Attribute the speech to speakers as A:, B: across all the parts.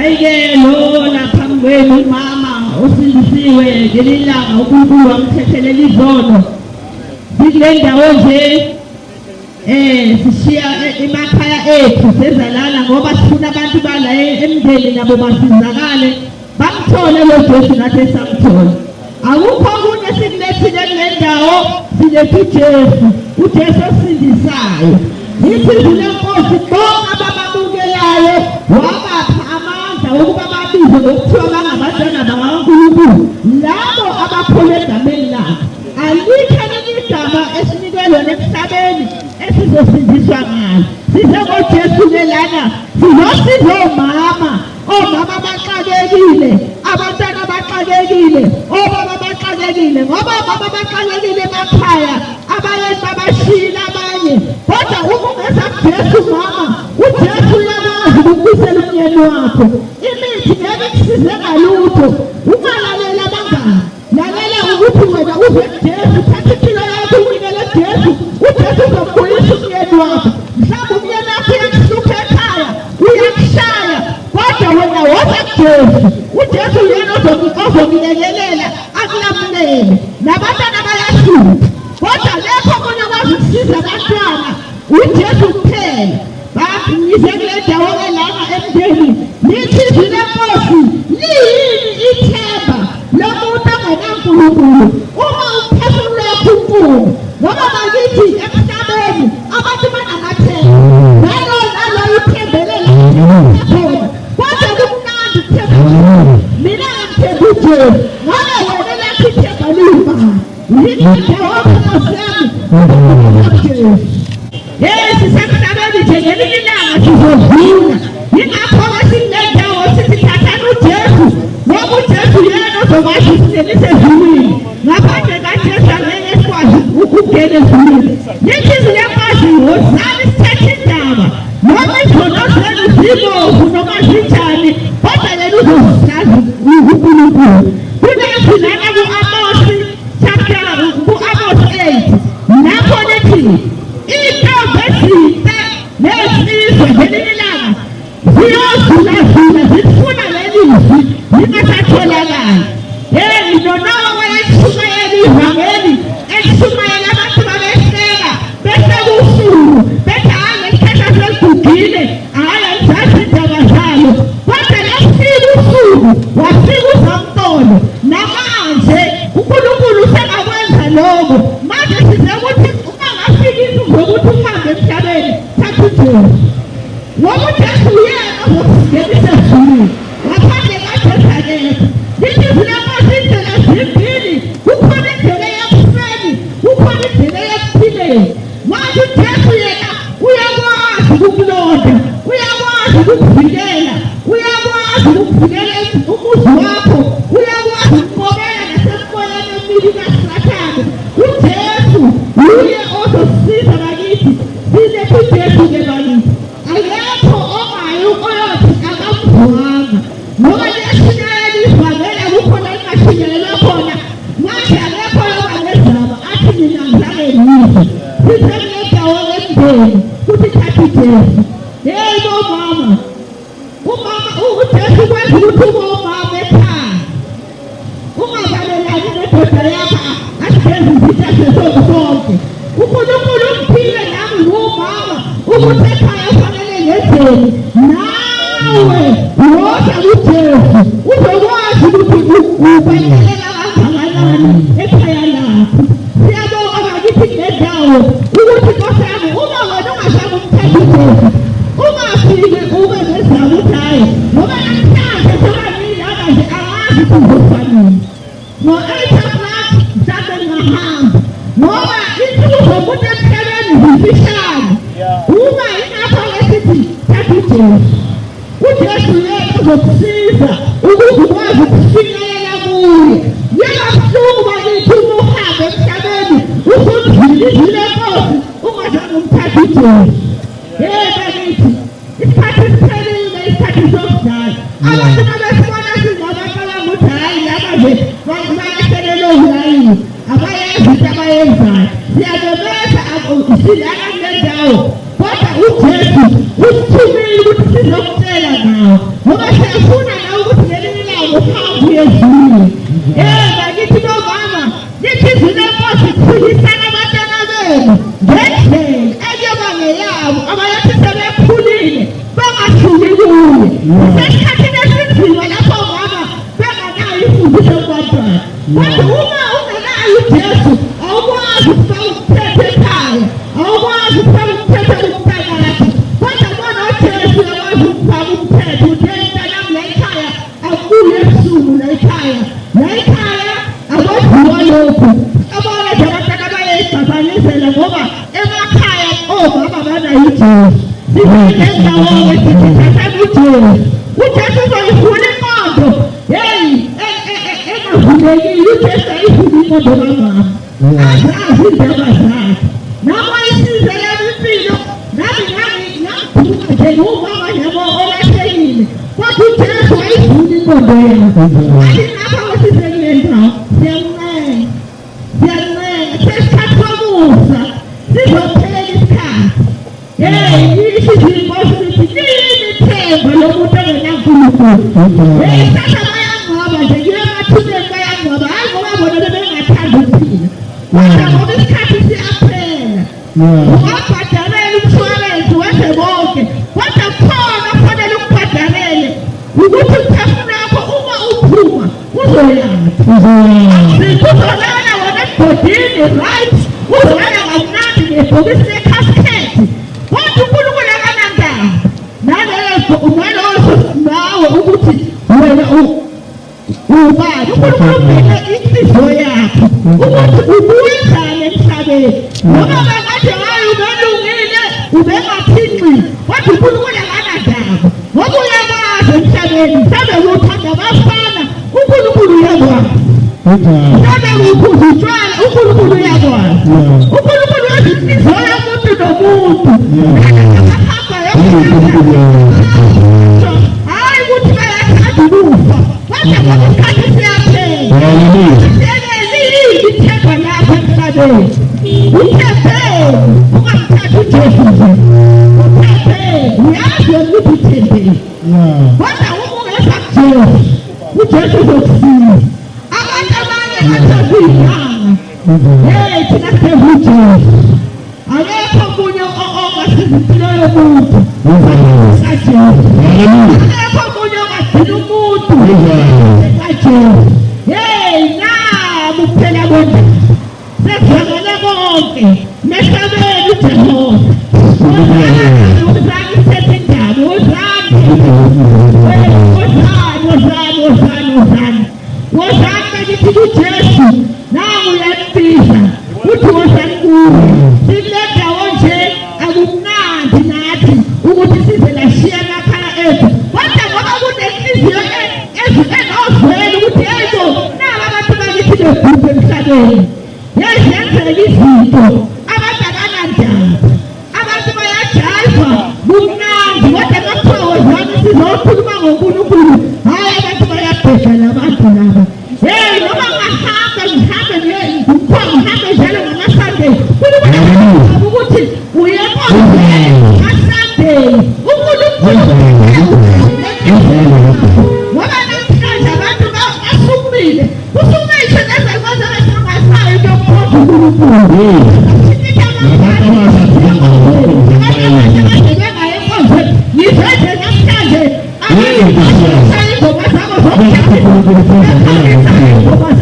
A: Ayike lo lapha kwenu mama usindisiwe ngelilanga uNkulunkulu wamthethelela izono. Sikule ndawo nje sishiya emakhaya ethu sezalala ngoba sifuna abantu bala emndeni nabo basizakale bamthole lo Jesu nathi samthola. Akukho kunye sikulethile kule ndawo silethe uJesu, uJesu osindisayo. Izwi lenkosi bonke abababukelayo wabapha amandla ukuba babizwe ngokuthiwa bangabantwana bakaNkulunkulu labo abakholwa egameni lakhe. Alikho elinye igama esinikelwe emhlabeni esizosindiswa ngalo. Size ngoJesu lelana sizosiza omama baxakekile, abantwana baxakekile, obaba baxakekile ngoba baba baxakekile emakhaya abanye babashila abanye. Kodwa uma ungeza kuJesu mama, uJesu uyakwazi ukubuyisela umyeni wakho. Imithi ngeke kusize ngalutho. Ungalalela abangani, lalela ukuthi wena uze kuJesu, thatha impilo yakho unikele Jesu. uJesu uzokubuyisa umyeni wakho. Mhlawumbe umyeni wakho uyakuhlupha ekhaya, uyakushaya, kodwa wena woza kuJesu. uJesu uyena ozokulekelela akulamulele. Nabantwana bayahlupha, kodwa lekho khona kwazi ukusiza abantwana uJesu kuphela. Ngize kule ndawo elana emndeni lithi izwi lenkosi liyini ithemba lomuntu ongenaNkulunkulu uma umphefumulo wakho unkulu. Ngoba bakithi emhlabeni abantu banamathemba nalo ithembelela khona, kodwa kumnandi kuthemba. Mina ngithemba uJesu ngoba wena lathi ithemba liyibani. Lithi Jehova Nkosi yami uJesu. Sisemhlabeni nje ngelinye ilanga sizodlula. Yingakho sikule ndawo sithi thathani uJesu ngoba uJesu yena ozokwazi usingenisa ezulwini. Ngaphandle kaJesu angeke sikwazi ukungena ezulwini. Lithi izwi lenkosi wozani sithethe indaba noma izono zenu zibomvu noma zinjani, kodwa yena uzozazi uNkulunkulu. Kulezwi lana ku-Amosi chapter 8 lapho lithi into ezinhle nezizwe ngelinye ilanga ziyozulazula zifuna leli zwi lingasatholakali. Nonawa wayeshumayela ivangeli eshumayela abantu babehleka behleka usuku bethi hayi lesikhathi sesigugile, hayi alizazi indaba zalo. Kodwa lafika usuku wafika uzamtolo, namanje uNkulunkulu usengakwenza lokho. Manje size ukuthi ngokuthi uhambe emhlabeni thatha uJesu. Ngoba uJesu uyena ozokungenisa ezulwini. Ngaphandle kaJesu akekho. Lithi izwi lenkosi indlela zimbili, kukhona indlela yekufeni, kukhona indlela yekuphileni. Manje uJesu yena uyakwazi ukukulonda, uyakwazi ukukuvikela, uyakwazi ukukuvikela umuzi wakho, uyakwazi ukukubeka nasemimoyeni emibi kaSathane. uJesu uye ozosisiza bakithi. Silethe uJesu ke bakithi. Akekho ongayo oyothi akamvanga ngoba liyashinyayela ivangeli, kukhona lingashinyayelwa khona. Manje akekho oyoba nezaba athi mina ngizange ngize. Size kule ndawo emndeni kuthi thatha uJesu. Bomama, uJesu kwenza ukuthi ube umama ekhaya, ungavalelani nendoda yakho asigeze izithathe sonke. uNkulunkulu umphile nami ngumama ukuthi ekhaya fanele ngenzeni. Nawe woza kuJesu uzokwazi ukuthi ubayelela kangakanani ekhaya lakho. Siyabonga bakithi kule ndawo ukuthi Nkosi yami uma wena ungazange umthathe uJesu ungafike ube nezaba ukuthi hayi ngoba namhlanje sebanile abanje angazi kuzofanele. Ngo-8 o'clock mhlawumbe ngingahamba ngoba insuku zomuntu emhlabeni zifishane. Uma ingakho esithi thatha uJesu. uJesu yena uzokusiza ukuthi ukwazi ukufinyelela kuye. Yekabuhlungu bakithi uma uhambe emhlabeni usuzwile izwi lenkosi ungazange umthathe uJesu. Bakithi isikhathi siphelile, isikhathi sokudlala. Abantu nabesibona sizabaqala ukuthi hayi laba nje bayahlelela olayini, abayenzi into abayenzayo. Siyabebetha silana kule ndawo, kodwa uJesu usithumile sifuna ukuthi sizokutshela nawe ngoba siyafuna nawe ukuthi ngelinye ilanga uhambe ezulwini. Bakithi bomama lithi izwi lenkosi kuphilisana abantwana benu ngendlela ekuyobangeyabo abayathi sebekhulile bangahluli kuye. Isesikhathini esinzima lapho omama benganayo imfundiso kubantwana. Kodwa uma ungenayo uJesu awukwazi ukufaka ukuphetha ekhaya, awukwazi ukufaka ukuphetha kumphakathi. Kodwa bona uJesu uyakwazi ukufaka ukuphetha uthi mntanami la ekhaya akuyo ebusuku la ekhaya akwadliwa lokhu. Abona nje abantwana bayayigcabanizela ngoba emakhaya omama banayo uJesu. Sibenendawo esithi thatha uJesu. uJesu uzoyivula ingqondo engavulekile. uJesu ayivula ingqondo kamama azazi indaba zakhe. Noma isize yami impilo nami ngangiduma nje ngumama yabo olahlekile, kodwa uJesu ayivula ingqondo yakhe. Athi lapha wesizekile ndawo siyancenga sesikhathi somusa sizophela isikhathi. Isho inkosi lithi lini ithemba lomuntu ongenankulunkulu. Sasa bayanqoba nje kuye emathuneni bayanqoba, hayi ngoba bona bebengathanda ukuphila, kodwa ngoba isikhathi siyaphela. Ungabhadalela umshwalensi wenze bonke, kodwa khona kufanele ukubhadalele ukuthi umphefumulo wakho uma uphuma uzoyaphi. Uzolala wona ebhodini, right? Uzolala kamnandi ngebhokisi lekhasikhethi. Kodwa uNkulunkulu akanandaba nalezo nawe ukuthi wena ubani. uNkulunkulu ubheke inhliziyo yakho ukuthi ubuyisane emhlabeni. Ngoba bangathi hayi ubelungile ubengathixi, kodwa uNkulunkulu akanandaba ngoba uyakwazi emhlabeni. Mhlawumbe uthanda abafana, uNkulunkulu uyakwazi. Mhlawumbe uphuza utshwala, uNkulunkulu uyakwazi. uNkulunkulu wazi inhliziyo yomuntu nomuntu. Hayi ukuthi bayathanda ukufa, kodwa ngoba isikhathi siyaphela. Siyakelile ithemba lakho emhlabeni. Uthembele, ungamthathi uJesu nje. Uthembele, uyazi ukuthi uthembele. Kodwa uma ungeza kuJesu, uJesu uzokusiza. Abantu abanye bathanda iy'nyanga. Thina sithemba uJesu. Akekho omunye ongasiza impilo yomuntu kaJesu. Akekho omunye ongagcina umuntu kaJesu. Nami kuphela konke sekuvakele konke mehlabeni uJehova. Wozani uthethe indaba, wozani bakithi kuJesu. Nangu uyambiza uthi wozani kuye. Silendawo nje akumnandi nathi ukuthi size lashiya emakhaya ethu, kodwa ngoba kunenhliziyo enozwela ukuthi ezo naba abantu bakithi bebhubhe emhlabeni. Yenzeka izinto abantu abanandaba, abantu bayajayiva kumnandi, kodwa bakuthiwa wozani sizokhuluma ngoNkulunkulu, hayi abantu bayabhedla labantu laba. Noma ngahamba ngihambe ngihambe njalo ngamaSunday, ukuthi uyekonke ngaSunday uNkulunkulu. Ngoba namhlanje abantu basukile, kusumishe nezenkonzo ezingasayo into yokukhonza uNkulunkulu. Ngizoze namhlanje ingoma zabo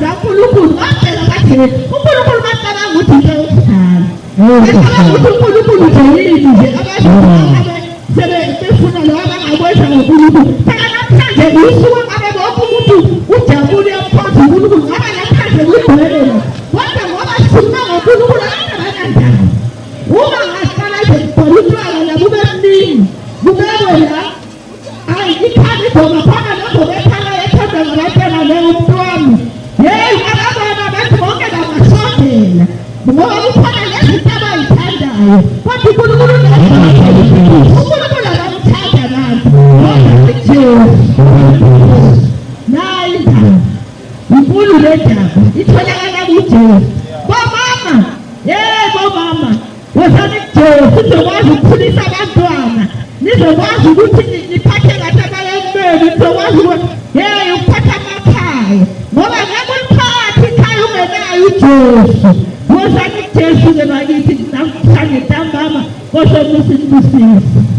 A: zakaNkulunkulu bacela bathi uNkulunkulu bacabanga ukuthi into yokudala. Becabanga ukuthi uNkulunkulu nje yini nje sebefuna lo abangakwenza ngoNkulunkulu. Phela namhlanje usuku ngabe bonke umuntu ujabule ukhonza uNkulunkulu, ngoba namhlanje kuyigcwelela. Kodwa ngoba sikhuluma ngoNkulunkulu abantu abanandaba. Uma ngaqala nje kubhola utshwala nabube mningi kubekwe la, hayi ikhali igoma phana nogoma ephana ethandwa ngabantwana leyomuntu wami. Ababona abantu bonke bangasondela ngoba kukhona lezinto abayithandayo, kodwa uNkulunkulu akamthanda abantu. Nayi indaba inkulu le ndaba itholakala kuJesu. Bomama, bomama wozani kuJesu uzokwazi ukukhulisa abantwana. nizokwazi ukuthi niphathe kahle abayeni benu, nizokwazi ukuthi hey uphatha amakhaya, ngoba ngeke uliphathe ikhaya ungenayo uJesu. Wozani uJesu ke bakithi namhlanje ntambama, kodwa umusibusise.